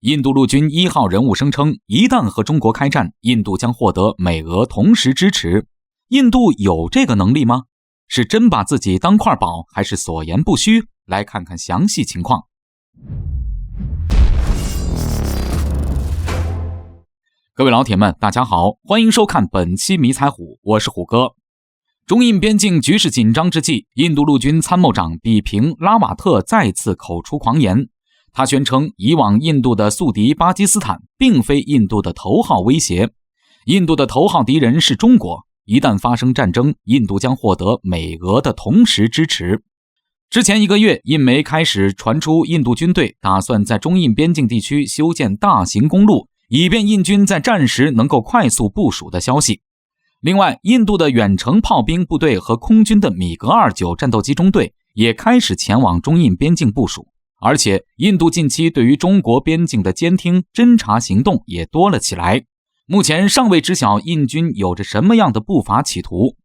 印度陆军1号人物声称，一旦和中国开战，印度将获得美俄同时支持。印度有这个能力吗？是真把自己当块宝，还是所言不虚？来看看详细情况。各位老铁们，大家好，欢迎收看本期迷彩虎，我是虎哥。中印边境局势紧张之际，印度陆军参谋长比平拉瓦特再次口出狂言。他宣称，以往印度的宿敌巴基斯坦并非印度的头号威胁，印度的头号敌人是中国。一旦发生战争，印度将获得美俄的同时支持。之前1个月，印媒开始传出印度军队打算在中印边境地区修建大型公路，以便印军在战时能够快速部署的消息。另外，印度的远程炮兵部队和空军的米格29战斗机中队也开始前往中印边境部署，而且印度近期对于中国边境的监听侦察行动也多了起来。目前尚未知晓印军有着什么样的不法企图。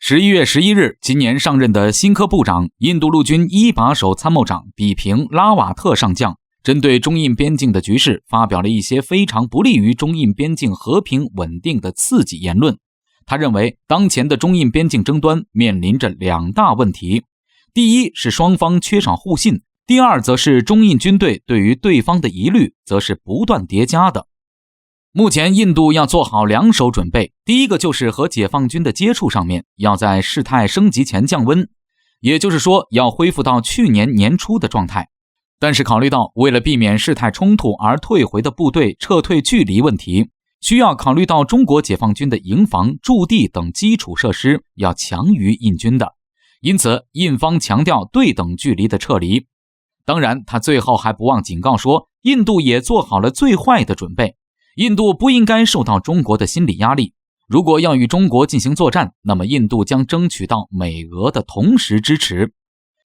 11月11日，今年上任的新科部长、印度陆军一把手参谋长比平拉瓦特上将，针对中印边境的局势发表了一些非常不利于中印边境和平稳定的刺激言论。他认为，当前的中印边境争端面临着2大问题，第一是双方缺少互信，第二则是中印军队对于对方的疑虑则是不断叠加的。目前印度要做好2手准备，第一个就是和解放军的接触上面要在事态升级前降温，也就是说要恢复到去年年初的状态。但是考虑到为了避免事态冲突而退回的部队撤退距离问题，需要考虑到中国解放军的营房、驻地等基础设施要强于印军的，因此印方强调对等距离的撤离。当然，他最后还不忘警告说，印度也做好了最坏的准备。印度不应该受到中国的心理压力，如果要与中国进行作战，那么印度将争取到美俄的同时支持。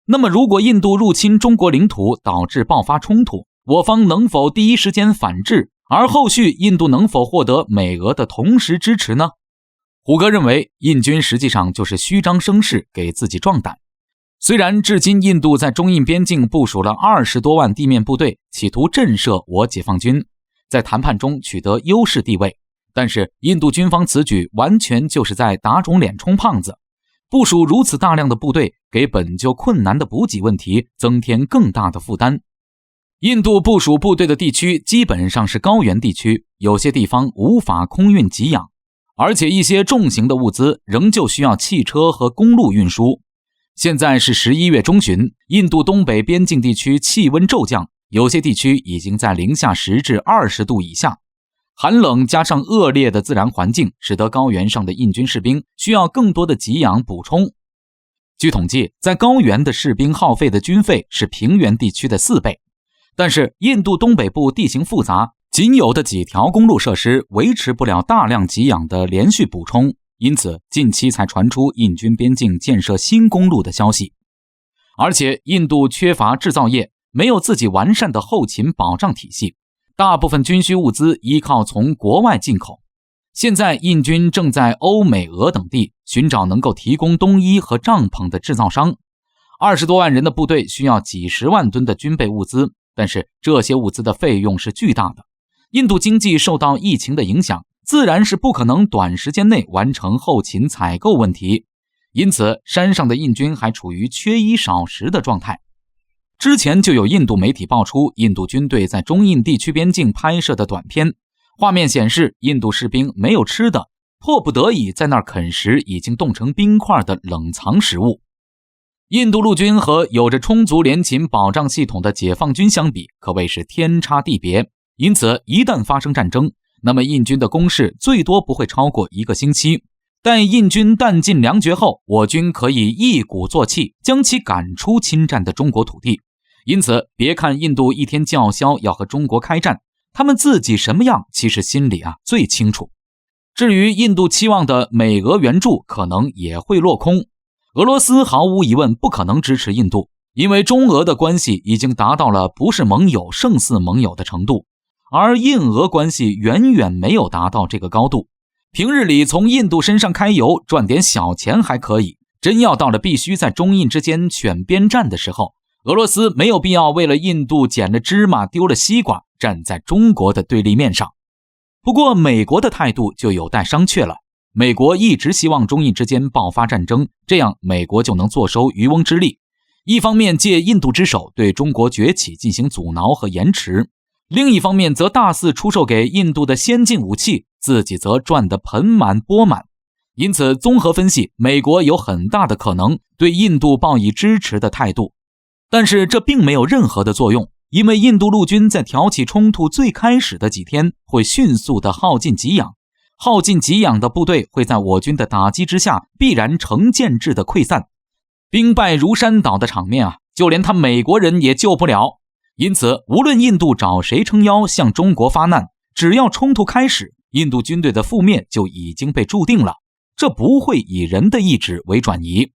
那么如果印度入侵中国领土导致爆发冲突，我方能否第一时间反制，而后续印度能否获得美俄的同时支持呢？虎哥认为，印军实际上就是虚张声势，给自己壮胆。虽然至今印度在中印边境部署了20多万地面部队，企图震慑我解放军，在谈判中取得优势地位，但是印度军方此举完全就是在打肿脸充胖子，部署如此大量的部队，给本就困难的补给问题增添更大的负担。印度部署部队的地区基本上是高原地区，有些地方无法空运给养，而且一些重型的物资仍旧需要汽车和公路运输。现在是11月中旬，印度东北边境地区气温骤降，有些地区已经在零下10至20度以下，寒冷加上恶劣的自然环境，使得高原上的印军士兵需要更多的给养补充。据统计，在高原的士兵耗费的军费是平原地区的4倍，但是印度东北部地形复杂，仅有的几条公路设施维持不了大量给养的连续补充，因此近期才传出印军边境建设新公路的消息。而且印度缺乏制造业，没有自己完善的后勤保障体系，大部分军需物资依靠从国外进口。现在印军正在欧美俄等地寻找能够提供冬衣和帐篷的制造商。20多万人的部队需要几十万吨的军备物资，但是这些物资的费用是巨大的。印度经济受到疫情的影响，自然是不可能短时间内完成后勤采购问题，因此山上的印军还处于缺衣少食的状态。之前就有印度媒体爆出印度军队在中印地区边境拍摄的短片，画面显示印度士兵没有吃的，迫不得已在那儿啃食已经冻成冰块的冷藏食物。印度陆军和有着充足联勤保障系统的解放军相比，可谓是天差地别，因此一旦发生战争，那么印军的攻势最多不会超过1个星期。待印军弹尽粮绝后，我军可以一鼓作气将其赶出侵占的中国土地。因此别看印度一天叫嚣要和中国开战，他们自己什么样其实心里最清楚。至于印度期望的美俄援助可能也会落空，俄罗斯毫无疑问不可能支持印度，因为中俄的关系已经达到了不是盟友胜似盟友的程度，而印俄关系远远没有达到这个高度。平日里从印度身上揩油赚点小钱还可以，真要到了必须在中印之间选边站的时候，俄罗斯没有必要为了印度捡了芝麻丢了西瓜，站在中国的对立面上。不过美国的态度就有待商榷了。美国一直希望中印之间爆发战争，这样美国就能坐收渔翁之利。一方面借印度之手对中国崛起进行阻挠和延迟，另一方面则大肆出售给印度的先进武器，自己则赚得盆满钵满。因此综合分析，美国有很大的可能对印度抱以支持的态度。但是这并没有任何的作用，因为印度陆军在挑起冲突最开始的几天会迅速的耗尽给养，耗尽给养的部队会在我军的打击之下必然成建制的溃散，兵败如山倒的场面就连他美国人也救不了。因此无论印度找谁撑腰向中国发难，只要冲突开始，印度军队的覆灭就已经被注定了，这不会以人的意志为转移。